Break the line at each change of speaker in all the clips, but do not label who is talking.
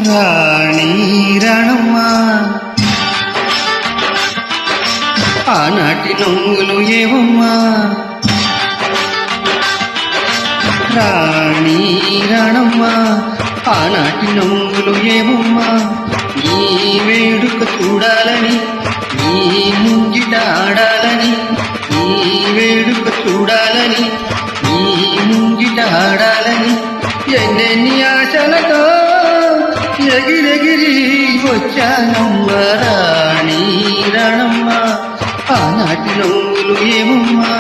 రాణి రణమ్మ ఆనాటి నవ్వులు ఏవమ్మా రాణి రణమ్మ ఆనాటి నవ్వులు ఏవమ్మా నీ వేడుక చూడాలని నీ ముంగిట ఆడాలని నీ వేడుక చూడాలని నీ ముంగిట ఆడాలని ఎన్నెన్ని ఆశలతో ఎగిరెగిరి వచ్చానమ్మ రాణి రణమ్మ ఆనాటి నవ్వులు ఏమమ్మా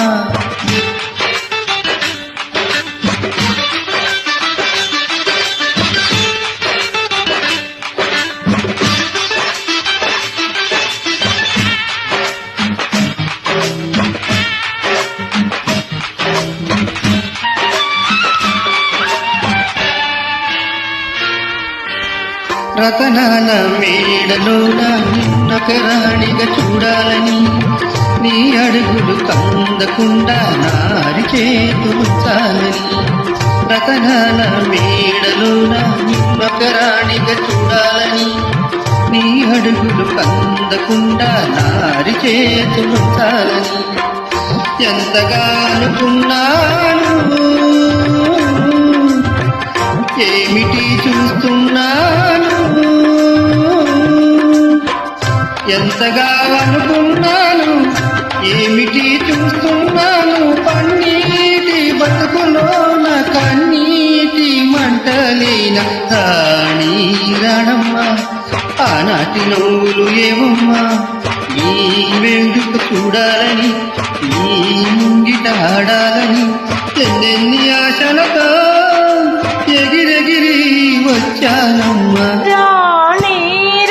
రతనాల మేడలోన నిన్నొక రాణిగా చూడాలని నీ అడుగులు కందకుండా నారి చేతుచాలని రతనాల మేడలోన నిన్నొక రాణిగా చూడాలని నీ అడుగులు కందకుండా నారి చేతుచాలని ఎంతగా అనుకున్నాను ఏమిటి చూస్తున్నాను ఎంతగా అనుకున్నాను ఏమిటి చూస్తున్నాను పన్నీటి బతుకులోన కన్నీటి మంటలేన రాణి రణమ్మ ఆనాటి నవ్వులు ఏవమ్మా నీ వేడుక చూడాలని నీ ముంగిట ఆడాలని ఎన్నెన్ని ఆశలతో ఎగిరెగిరి వచ్చానమ్మా
రాణి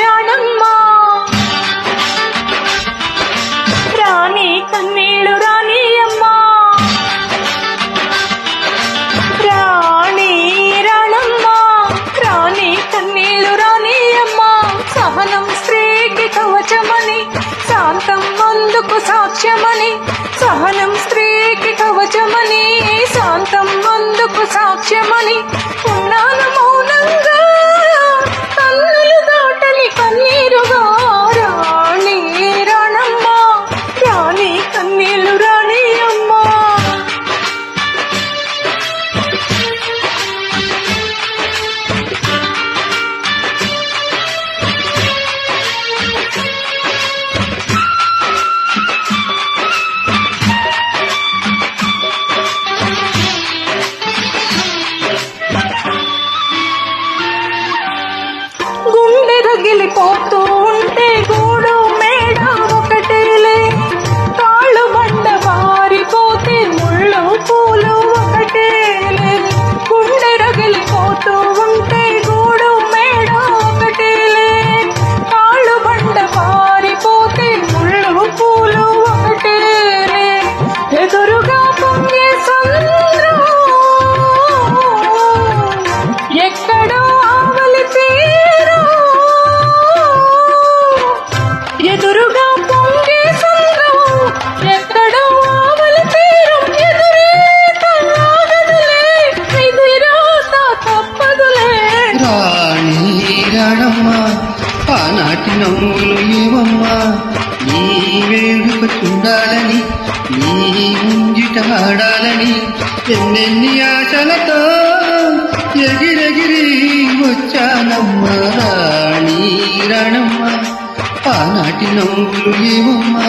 రణమ్మ రాణి కన్నీళ్ళు రాణియమ్మ రాణి రణమ్మ రాణి కన్నీళ్ళు రాణియమ్మ సహనం స్త్రీకి కవచమని శాంతం అందుకు సాక్ష్యమని సహనం స్త్రీకి కవచమని శాంతం అందుకు సాక్ష్యమని ఉన్నాను మౌనంగా కన్నులు దాటని కన్నీరుగా రాణి రణమ్మ రాణి కన్నీళ్ళు రాణియమ్మ రగిలిపోతూ ఉంటే గూడు మేడ ఒకటేలే కాళ్ళు బండ వారిపోతే ముళ్ళు పూలు ఒకటేలే గుండె రగిలిపోతూ ఉంటే గూడు మేడ ఒకటేలే కాళ్ళు బండ వారిపోతే ముళ్ళు పూలు ఒకటేలే ఎదురుగా పొంగే సంద్రం ఎక్కడో ఆవలి తీరం ఎదురుగా పొంగే సంద్రం ఎక్కడో ఆవలి తీరం ఎదురే తన్నాగదులే ఎదురాత తప్పదులే
రాణి రణమ్మ ఆనాటి నవ్వులు ఏవమ్మా నీ వేడుక చూడాలని నీ ముంగిట ఆడాలని ఎన్నెన్ని ఆశలతో ఎగిరెగిరి వచ్చానమ్మ రాణి రణమ్మ ఆనాటి నవ్వులు ఏవమ్మా